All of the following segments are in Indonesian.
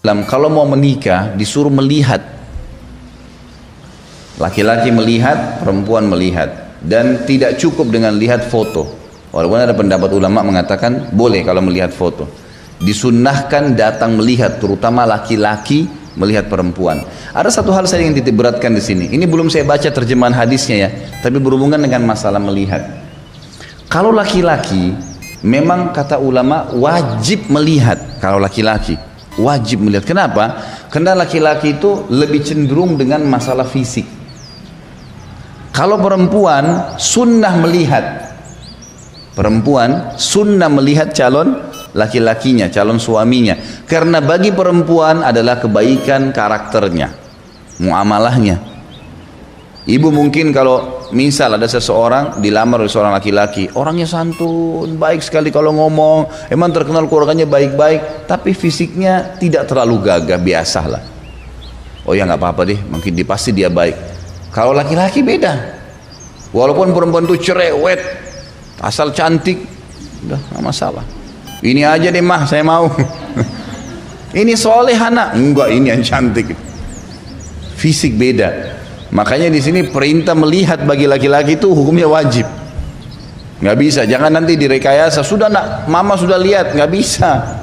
Kalau mau menikah disuruh melihat, laki-laki melihat, perempuan melihat, dan tidak cukup dengan lihat foto. Walaupun ada pendapat ulama mengatakan boleh kalau melihat foto. Disunnahkan datang melihat, terutama laki-laki melihat perempuan. Ada satu hal saya ingin titik beratkan di sini. Ini belum saya baca terjemahan hadisnya ya, tapi berhubungan dengan masalah melihat. Kalau laki-laki, memang kata ulama wajib melihat. Kalau laki-laki wajib melihat. Kenapa? Karena laki-laki itu lebih cenderung dengan masalah fisik. Kalau perempuan sunnah melihat. Perempuan sunnah melihat calon laki-lakinya, calon suaminya. Karena bagi perempuan adalah kebaikan karakternya, muamalahnya. Ibu mungkin kalau misal ada seseorang dilamar oleh seorang laki-laki, orangnya santun, baik sekali kalau ngomong, emang terkenal keluarganya baik-baik, tapi fisiknya tidak terlalu gagah, biasalah. Oh ya nggak apa-apa deh, mungkin pasti dia baik. Kalau laki-laki beda. Walaupun perempuan itu cerewet, asal cantik, udah nggak masalah. Ini aja deh mah, saya mau. Ini soleh anak, enggak, ini yang cantik. Fisik beda. Makanya di sini perintah melihat bagi laki-laki itu hukumnya wajib. Nggak bisa, jangan nanti direkayasa. Sudah nak, mama sudah lihat, nggak bisa.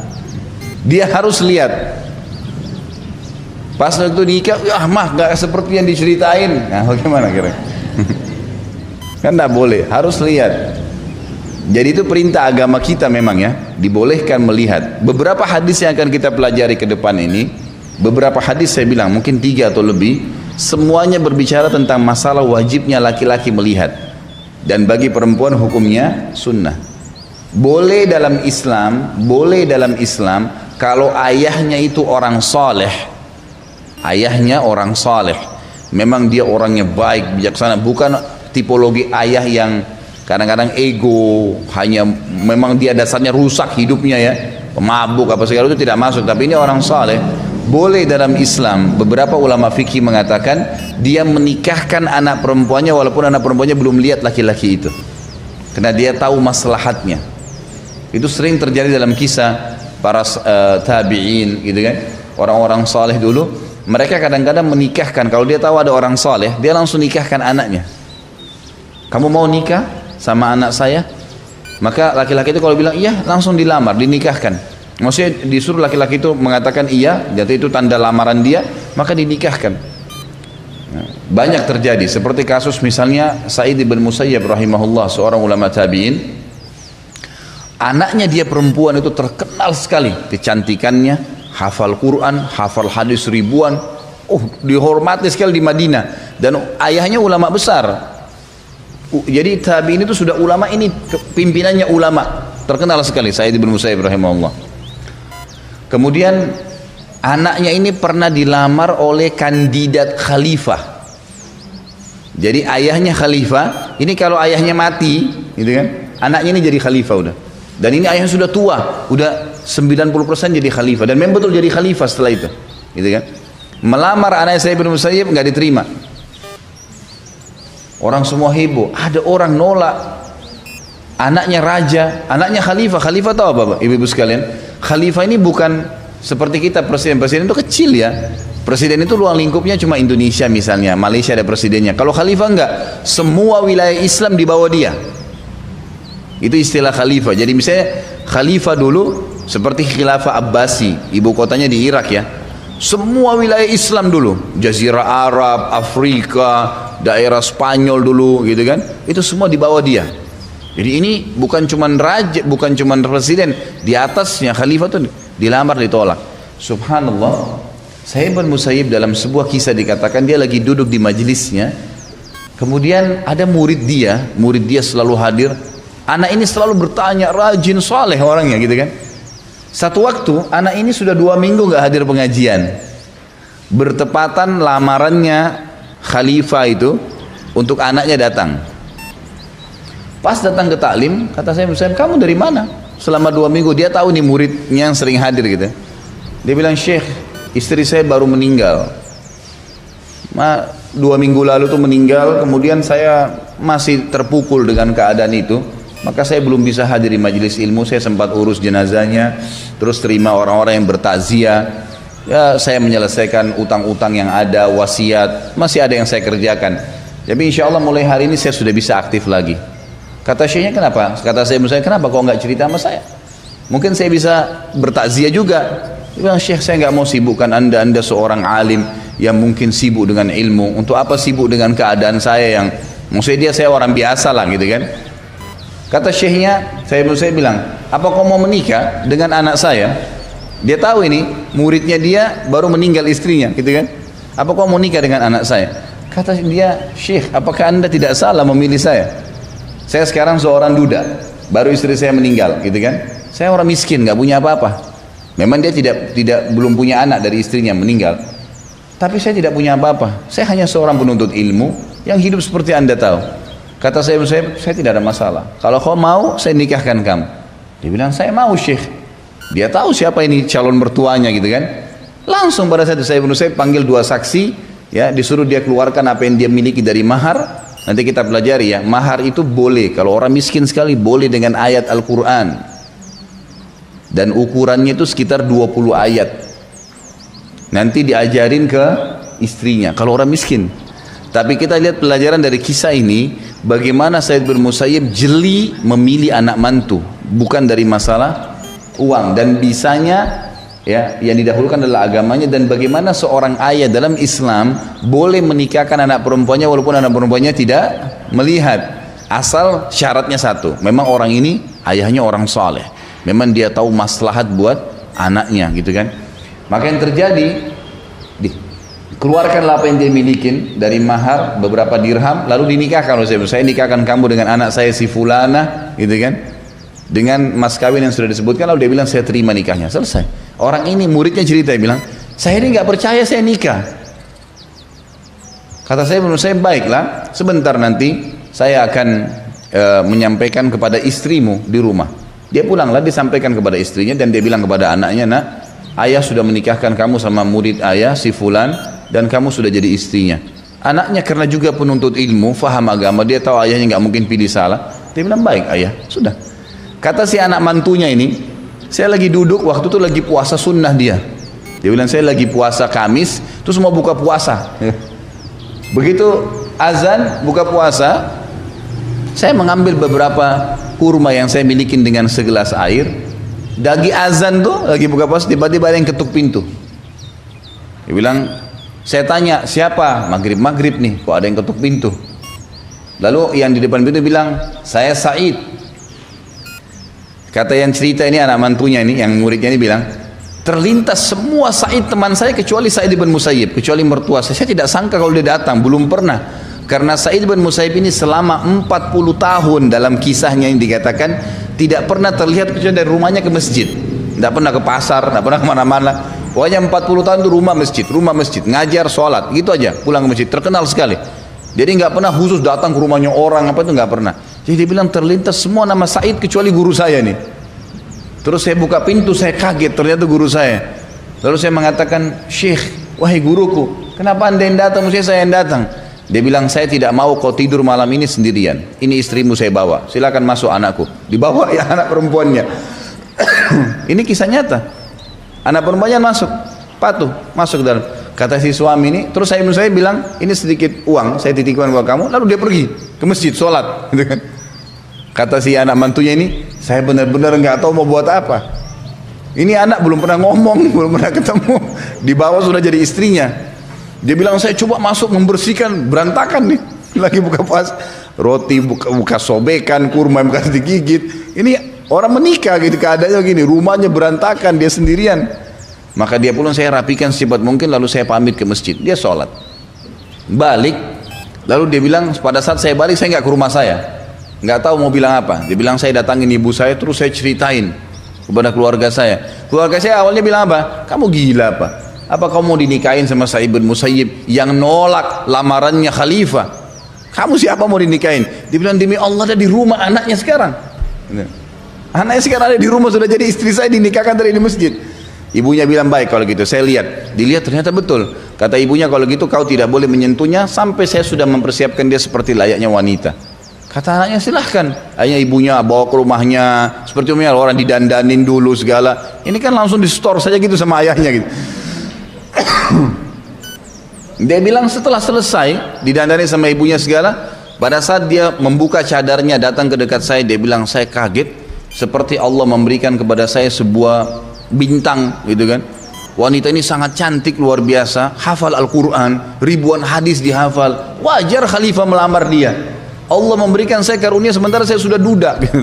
Dia harus lihat. Pas waktu nikah, ya mah nggak seperti yang diceritain. Nah, bagaimana kira? Kan nggak boleh, harus lihat. Jadi itu perintah agama kita memang ya, dibolehkan melihat. Beberapa hadis yang akan kita pelajari ke depan ini, beberapa hadis saya bilang mungkin 3 atau lebih, semuanya berbicara tentang masalah wajibnya laki-laki melihat. Dan bagi perempuan hukumnya sunnah. Boleh dalam Islam kalau ayahnya itu orang saleh. Ayahnya orang saleh. Memang dia orangnya baik, bijaksana, bukan tipologi ayah yang kadang-kadang ego, hanya memang dia dasarnya rusak hidupnya ya, pemabuk apa segala itu tidak masuk. Tapi ini orang saleh. Boleh dalam Islam, beberapa ulama fikih mengatakan dia menikahkan anak perempuannya walaupun anak perempuannya belum lihat laki-laki itu, karena dia tahu maslahatnya. Itu sering terjadi dalam kisah para tabi'in gitu kan, orang-orang saleh dulu. Mereka kadang-kadang menikahkan, kalau dia tahu ada orang saleh, dia langsung nikahkan anaknya. Kamu mau nikah sama anak saya? Maka laki-laki itu kalau bilang iya, langsung dilamar, dinikahkan. Maksudnya disuruh laki-laki itu mengatakan iya, jadi itu tanda lamaran dia, maka dinikahkan. Banyak terjadi, seperti kasus misalnya Sa'id bin Musayyab rahimahullah, seorang ulama tabi'in. Anaknya dia perempuan itu terkenal sekali kecantikannya, hafal Quran, hafal hadis ribuan, dihormati sekali di Madinah, dan ayahnya ulama besar. Jadi tabi'in itu sudah ulama, ini pimpinannya ulama terkenal sekali, Sa'id bin Musayyab rahimahullah. Kemudian anaknya ini pernah dilamar oleh kandidat khalifah. Jadi ayahnya khalifah, ini kalau ayahnya mati gitu kan, anaknya ini jadi khalifah udah. Dan ini ayahnya sudah tua, udah 90% jadi khalifah, dan memang betul jadi khalifah setelah itu gitu kan. Melamar anaknya Sa'id bin Musayyab, nggak diterima. Orang semua heboh, ada orang nolak. Anaknya raja, anaknya khalifah. Khalifah tahu apa, ibu-ibu sekalian? Khalifah ini bukan seperti kita presiden. Presiden itu kecil ya. Presiden itu ruang lingkupnya cuma Indonesia misalnya, Malaysia ada presidennya. Kalau khalifah enggak, semua wilayah Islam di bawah dia. Itu istilah khalifah. Jadi misalnya khalifah dulu seperti khilafah Abbasi, ibu kotanya di Irak ya. Semua wilayah Islam dulu, Jazirah Arab, Afrika, daerah Spanyol dulu gitu kan, itu semua di bawah dia. Jadi ini bukan cuman raja, bukan cuman presiden, di atasnya khalifah tuh dilamar, ditolak. Subhanallah. Sa'id bin Musayyib dalam sebuah kisah dikatakan dia lagi duduk di majelisnya, kemudian ada murid dia selalu hadir. Anak ini selalu bertanya, rajin, saleh orangnya gitu kan. Satu waktu anak ini sudah 2 minggu nggak hadir pengajian, bertepatan lamarannya khalifah itu untuk anaknya datang. Pas datang ke taklim, kata saya, kamu dari mana? Selama 2 minggu, dia tahu nih muridnya yang sering hadir gitu. Dia bilang, Syekh, istri saya baru meninggal. 2 minggu lalu tuh meninggal, kemudian saya masih terpukul dengan keadaan itu. Maka saya belum bisa hadir di majelis ilmu, saya sempat urus jenazahnya, terus terima orang-orang yang bertakziah. Ya saya menyelesaikan utang-utang yang ada, wasiat, masih ada yang saya kerjakan. Jadi insya Allah mulai hari ini saya sudah bisa aktif lagi. Kata syekhnya, kenapa? Kata saya, kenapa kok nggak cerita sama saya? Mungkin saya bisa bertakziah juga. Dia bilang, Syekh saya nggak mau sibukkan anda seorang alim yang mungkin sibuk dengan ilmu. Untuk apa sibuk dengan keadaan saya yang, maksudnya saya orang biasa lah gitu kan. Kata syekhnya, saya bilang, apa kau mau menikah dengan anak saya? Dia tahu ini muridnya dia baru meninggal istrinya gitu kan. Apa kau mau nikah dengan anak saya? Kata dia, Syekh apakah anda tidak salah memilih saya? Saya sekarang seorang duda, baru istri saya meninggal gitu kan. Saya orang miskin, nggak punya apa-apa. Memang dia belum punya anak dari istrinya meninggal. Tapi saya tidak punya apa-apa. Saya hanya seorang penuntut ilmu yang hidup seperti anda tahu. Kata saya tidak ada masalah. Kalau kau mau, saya nikahkan kamu. Dia bilang, saya mau Syekh. Dia tahu siapa ini calon mertuanya gitu kan. Langsung pada saat itu saya panggil dua saksi, ya, disuruh dia keluarkan apa yang dia miliki dari mahar. Nanti kita pelajari ya, mahar itu boleh kalau orang miskin sekali boleh dengan ayat Al-Quran. Dan ukurannya itu sekitar 20 ayat. Nanti diajarin ke istrinya kalau orang miskin. Tapi kita lihat pelajaran dari kisah ini, bagaimana Sa'id bin Musayyib jeli memilih anak mantu, bukan dari masalah uang, dan bisanya ya yang didahulukan adalah agamanya, dan bagaimana seorang ayah dalam Islam boleh menikahkan anak perempuannya walaupun anak perempuannya tidak melihat, asal syaratnya satu, memang orang ini ayahnya orang saleh, memang dia tahu maslahat buat anaknya gitu kan. Maka yang terjadi, keluarkanlah apa yang dia milikin dari mahar beberapa dirham, lalu dinikahkan. Saya nikahkan kamu dengan anak saya si fulana gitu kan, dengan mas kawin yang sudah disebutkan. Lalu dia bilang, saya terima nikahnya, selesai. Orang ini muridnya cerita, dia bilang, saya ini nggak percaya saya nikah. Kata saya, menurut saya baiklah, sebentar nanti saya akan menyampaikan kepada istrimu di rumah. Dia pulanglah, disampaikan kepada istrinya, dan dia bilang kepada anaknya, nak, ayah sudah menikahkan kamu sama murid ayah si fulan, dan kamu sudah jadi istrinya. Anaknya karena juga penuntut ilmu, faham agama, dia tahu ayahnya nggak mungkin pilih salah. Dia bilang, baik ayah, sudah. Kata si anak mantunya ini, saya lagi duduk waktu itu lagi puasa sunnah dia. Dia bilang, saya lagi puasa Kamis, terus mau buka puasa. Begitu azan buka puasa, saya mengambil beberapa kurma yang saya miliki dengan segelas air. Lagi azan tuh, lagi buka puasa, tiba-tiba ada yang ketuk pintu. Dia bilang, saya tanya, siapa? Maghrib nih, kok ada yang ketuk pintu? Lalu yang di depan pintu bilang, saya Said. Kata yang cerita ini, anak mantunya ini, yang muridnya ini bilang, terlintas semua Said teman saya kecuali Sa'id bin Musayyib, kecuali mertua saya. Saya tidak sangka kalau dia datang, belum pernah. Karena Sa'id bin Musayyib ini selama 40 tahun dalam kisahnya yang dikatakan tidak pernah terlihat kecuali dari rumahnya ke masjid. Tidak pernah ke pasar, tidak pernah kemana-mana. Pokoknya 40 tahun itu rumah masjid, ngajar, sholat, gitu aja, pulang ke masjid, terkenal sekali. Jadi nggak pernah khusus datang ke rumahnya orang, apa itu nggak pernah. Jadi dia bilang terlintas semua nama Said kecuali guru saya nih. Terus saya buka pintu, saya kaget, ternyata guru saya. Lalu saya mengatakan, Syekh, wahai guruku, kenapa anda yang datang, mesti saya yang datang? Dia bilang, saya tidak mau kau tidur malam ini sendirian. Ini istrimu saya bawa, silakan masuk anakku. Dibawa ya anak perempuannya. Ini kisah nyata. Anak perempuannya masuk, patuh, masuk dalam. Kata si suami ini, terus saya bilang, ini sedikit uang, saya titipkan buat kamu. Lalu dia pergi ke masjid, sholat. Gitu kan. Kata si anak mantunya ini, saya benar-benar nggak tahu mau buat apa. Ini anak belum pernah ngomong, belum pernah ketemu. Di bawah sudah jadi istrinya. Dia bilang, saya coba masuk membersihkan, berantakan nih. Lagi buka puasa, roti buka sobekan, kurma bekas digigit. Ini orang menikah gitu, keadaannya gini, rumahnya berantakan, dia sendirian. Maka dia pulang, saya rapikan secepat mungkin, lalu saya pamit ke masjid. Dia sholat, balik. Lalu dia bilang, pada saat saya balik, saya nggak ke rumah saya. Nggak tahu mau bilang apa. Dia bilang, saya datangin ibu saya, terus saya ceritain kepada keluarga saya. Keluarga saya awalnya bilang apa? Kamu gila apa? Apa kamu mau dinikahin sama Sa'id bin Musayyib yang nolak lamarannya khalifah? Kamu siapa mau dinikahin? Dia bilang, demi Allah ada di rumah anaknya sekarang. Anaknya sekarang ada di rumah, sudah jadi istri saya, dinikahkan dari di masjid. Ibunya bilang, baik kalau gitu, saya lihat. Dilihat ternyata betul. Kata ibunya, kalau gitu kau tidak boleh menyentuhnya sampai saya sudah mempersiapkan dia seperti layaknya wanita. Kata anaknya, silahkan. Akhirnya ibunya bawa ke rumahnya, seperti umumnya orang didandanin dulu segala. Ini kan langsung di store saja gitu sama ayahnya gitu. Dia bilang setelah selesai didandani sama ibunya segala, pada saat dia membuka cadarnya datang ke dekat saya, dia bilang saya kaget seperti Allah memberikan kepada saya sebuah bintang gitu kan. Wanita ini sangat cantik luar biasa, hafal Al-Quran, ribuan hadis dihafal. Wajar khalifah melamar dia. Allah memberikan saya karunia sementara saya sudah duda gitu.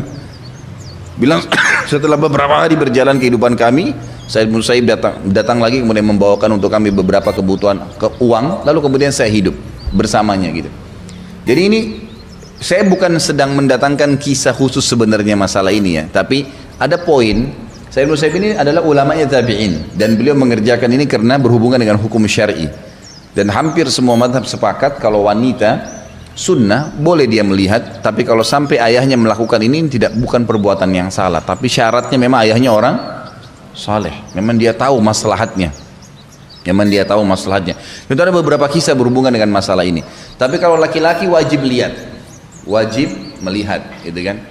Bilang setelah beberapa hari berjalan kehidupan kami, Said Musaib datang lagi kemudian membawakan untuk kami beberapa kebutuhan uang, lalu kemudian saya hidup bersamanya gitu. Jadi ini saya bukan sedang mendatangkan kisah khusus sebenarnya masalah ini ya, tapi ada poin. Said Musaib ini adalah ulamanya tabi'in dan beliau mengerjakan ini karena berhubungan dengan hukum syar'i. Dan hampir semua mazhab sepakat kalau wanita sunnah boleh dia melihat, tapi kalau sampai ayahnya melakukan ini bukan perbuatan yang salah, tapi syaratnya memang ayahnya orang saleh, memang dia tahu maslahatnya, Itu ada beberapa kisah berhubungan dengan masalah ini. Tapi kalau laki-laki wajib lihat, wajib melihat, gitu kan?